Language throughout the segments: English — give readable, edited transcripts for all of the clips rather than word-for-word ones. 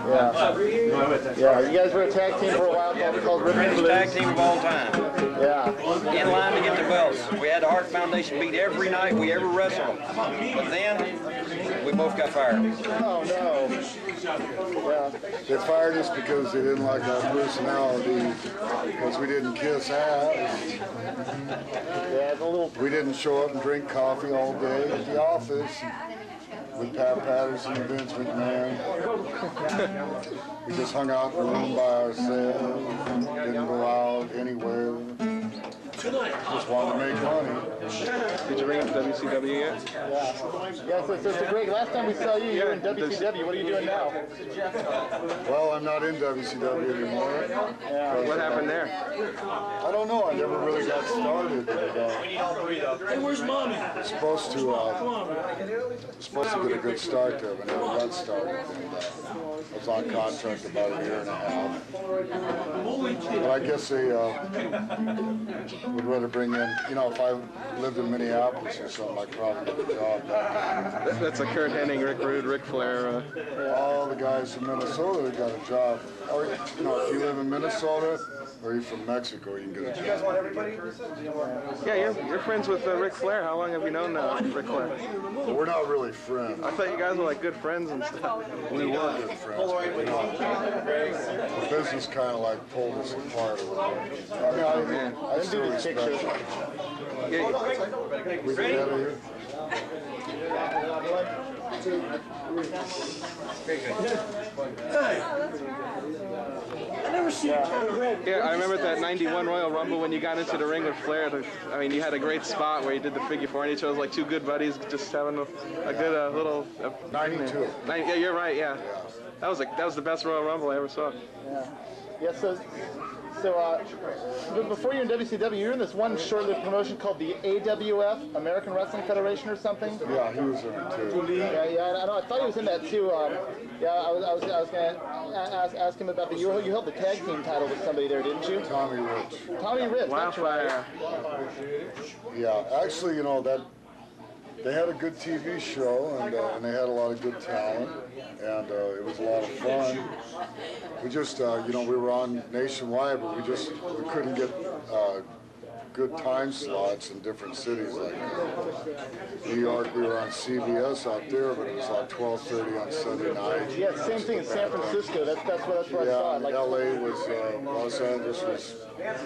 Yeah. Yeah, you guys were a tag team for a while called Rythm Blues. Tag team of all time. Yeah. In line to get the belts. We had the Hart Foundation beat every night we ever wrestled. But then, we both got fired. Oh, no. Yeah. They fired us because they didn't like our personality, because we didn't kiss ass. Yeah, it's a little... We didn't show up and drink coffee all day at the office with Pat Patterson and Vince McMahon. We just hung out in the room by ourselves, didn't go out anywhere. Just wanted to make money. Did you ring up WCW yet? Yeah, so Greg, last time we saw you, you were in WCW. What are you doing now? Well, I'm not in WCW anymore. Yeah. What happened there? I don't know. I never really got started. Hey, where's Mommy? Supposed to get a good start there, but never got started. And, I was on contract about a year and a half. But I guess they would rather bring in, you know, if I lived in Minneapolis or something, I'd probably get a job. That's a Kurt Hennig, Rick Rude, Ric Flair. All the guys from Minnesota got a job. Or, you know, if you live in Minnesota or you're from Mexico, you can get a job. Yeah, you're friends with Ric Flair. How long have you known Ric Flair? But we're not really friends. I thought you guys were like good friends and stuff. We were good friends, but you know, the business kind of like pulled us apart a little bit. I didn't do the picture. We get out of here. Yeah, I remember that '91 Royal Rumble when you got into the ring with Flair. I mean, you had a great spot where you did the figure four, and you chose like two good buddies, just having a good little. 92. Yeah, you're right. Yeah, that was the best Royal Rumble I ever saw. Yeah. Yeah. So before you were in WCW, you were in this one short-lived promotion called the AWF, American Wrestling Federation, or something. Yeah, he was in it too. Yeah. I know. I thought he was in that too. Yeah, I was gonna ask him about you held the tag team title with somebody there, didn't you? Tommy Rich. Tommy Rich. Wildfire. Yeah, actually, you know that. They had a good TV show, and they had a lot of good talent, and it was a lot of fun. We just, you know, we were on nationwide, but we couldn't get good time slots in different cities. Like New York, we were on CBS out there, but it was like 12:30 on Sunday night. Yeah, same thing in San Francisco. That's what I thought. Like, LA was, Los Angeles was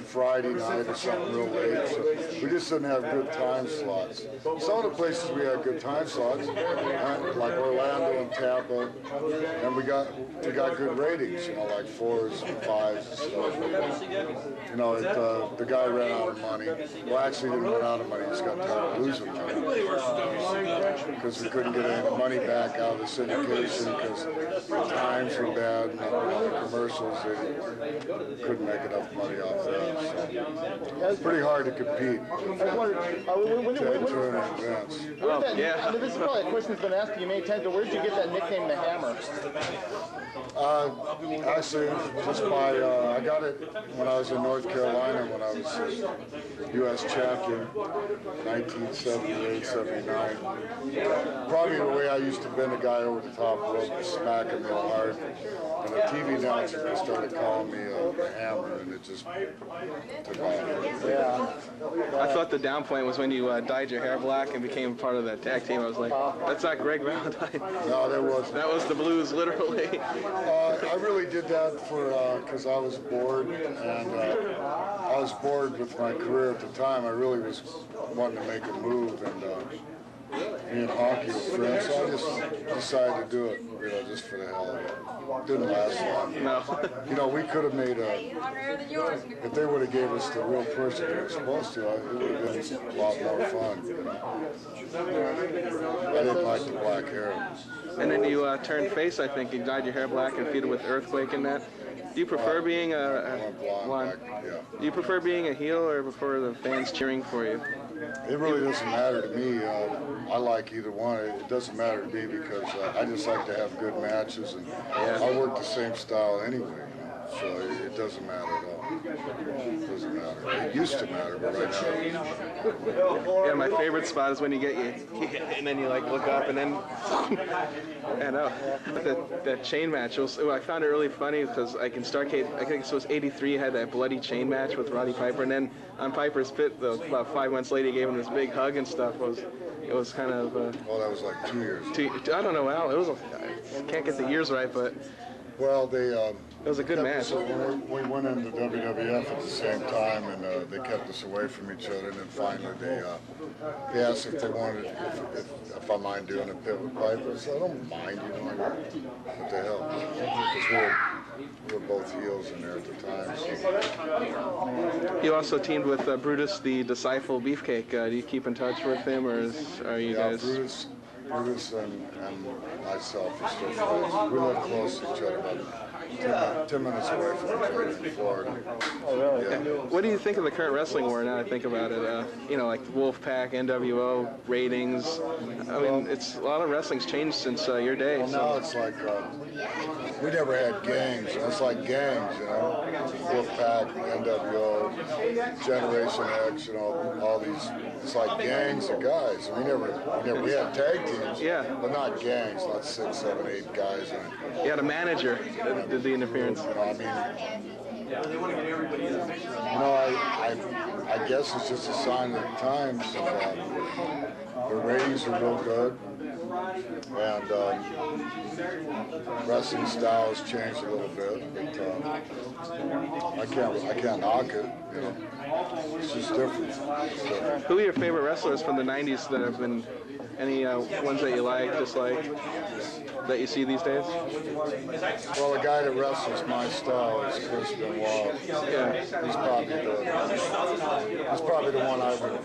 Friday night or something real late. So we just didn't have good time slots. Some of the places we had good time slots, like Orlando and Tampa, and we got good ratings. You know, like 4s and 5s and stuff. You know, the guy ran out of money. Well, actually, he didn't run out of money. He just got tired of losing money because we couldn't get any money back out of the syndication because the times were bad and the commercials, they couldn't make enough money off that. So it's pretty hard to compete with turn and events. Yeah. I mean, this is probably a question that's been asked to you many times, but where did you get that nickname, the Hammer? Actually, just by, I got it when I was in North Carolina when I was U.S. champion, 1978, 79. Probably the way I used to bend a guy over the top rope and smack him real hard. And the TV announcer started calling me a hammer, and it just took off. Yeah. I thought the down point was when you dyed your hair black and became part of that tag team. I was like, that's not Greg Valentine. No, there wasn't. That was the Blues, literally. I really did that because I was bored, and I was bored with my career at the time. I really was wanting to make a move, and me and Honky were friends, so I just decided to do it, you know, just for the hell of it. Didn't last long. No. You know, we could have made if they would have gave us the real person they were supposed to, it would have been a lot more fun, you know. I didn't like the black hair. And then you turned face, I think. You dyed your hair black and feuded with Earthquake and that. Do you prefer being blonde? Yeah. Do you prefer being a heel or prefer the fans cheering for you? It really doesn't matter to me. I like either one. It doesn't matter to me because I just like to have good matches, and I work the same style anyway. You know? So it doesn't matter at all. It doesn't matter. It used to matter, but right now. Yeah, my favorite spot is when you get and then you like look up and then, I know, that chain match. I found it really funny because like in Starrcade, I think it was '83, had that bloody chain match with Roddy Piper, and then on Piper's Pit, though, about 5 months later, he gave him this big hug and stuff. It was kind of. Oh, that was like 2 years. I don't know, Al. It was. I can't get the years right, but. Well, they. It was a good match. We went into WWF at the same time, and they kept us away from each other. And then finally, they asked if they wanted, if I mind doing a pit with Piper. I said, I don't mind, you know. What the hell? Because we were both heels in there at the time. So. You also teamed with Brutus, the Disciple Beefcake. Do you keep in touch with him, or are you guys? Brutus and myself are still friends. We live close to each other, about 10 minutes away from each other in Florida. Oh, really? Yeah. What do you think of the current wrestling war now I think about it? You know, like Wolfpack, NWO, ratings. I mean, it's a lot of wrestling's changed since your day. Well, now it's like, we never had gangs. It's like gangs, you know. Wolfpack, NWO, Generation X, you know, all these. It's like gangs of guys. We had tag teams, yeah, but not gangs, not 6, 7, 8 guys. You had a manager that did the interference. You know, I mean, you know, I guess it's just a sign of the times. The ratings are real good, and wrestling styles changed a little bit, but I can't knock it. You know, it's just different. Who are your favorite wrestlers from the '90s that have been? Any ones that you like, dislike, that you see these days? Well, the guy that wrestles my style is Chris Benoit. Yeah. He's probably the one I would,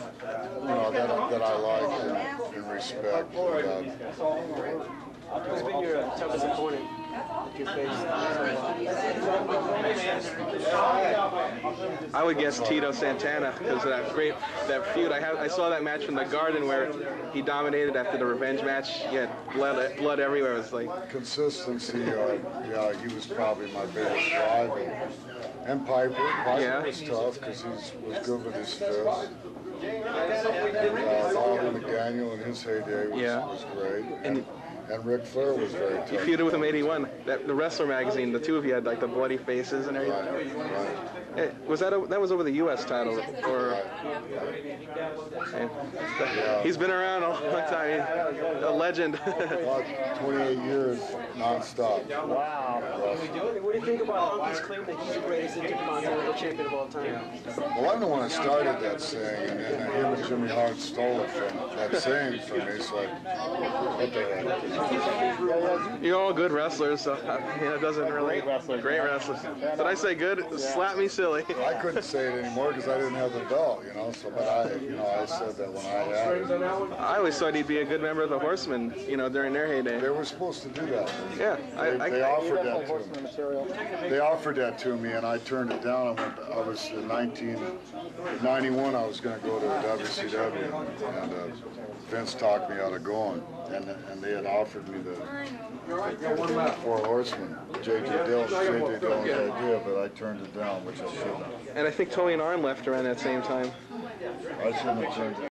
you know, that I like and respect. Who's been your toughest opponent that you faced? I would guess Tito Santana because of that feud. I saw that match from the Garden where he dominated after the revenge match. He had blood everywhere. It was like consistency. Yeah, he was probably my biggest rival. And Piper was tough because he was good with his fist. Bobby McDaniel in his heyday was great. And Ric Flair was very tough. You feuded with him '81. The Wrestler magazine, the two of you had like the bloody faces and everything. Right. Hey, that was over the U.S. title, or? He's been around a long time. A legend. About 28 years nonstop. Wow. What do you think about Honky's claim that he's the greatest intercontinental champion of all time? Well, I'm the one that started that saying, and then him and Jimmy Hart stole it from that saying from me. So what the heck? You're all good wrestlers, so it doesn't really. Great wrestlers. Did I say good? Slap me silly. I couldn't say it anymore because I didn't have the belt, you know. So, but I said that when I had it. I always thought he'd be a good member of the Horsemen, you know, during their heyday. They were supposed to do that. Yeah, they offered that to me. They offered that to me, and I turned it down. I was in 1991. I was going to go to WCW, and Vince talked me out of going. And they had offered me the 4 Horsemen. J.J. Dillon's idea, but I turned it down, which I shouldn't have. And I think Tony and Arn left around that same time. I shouldn't have turned it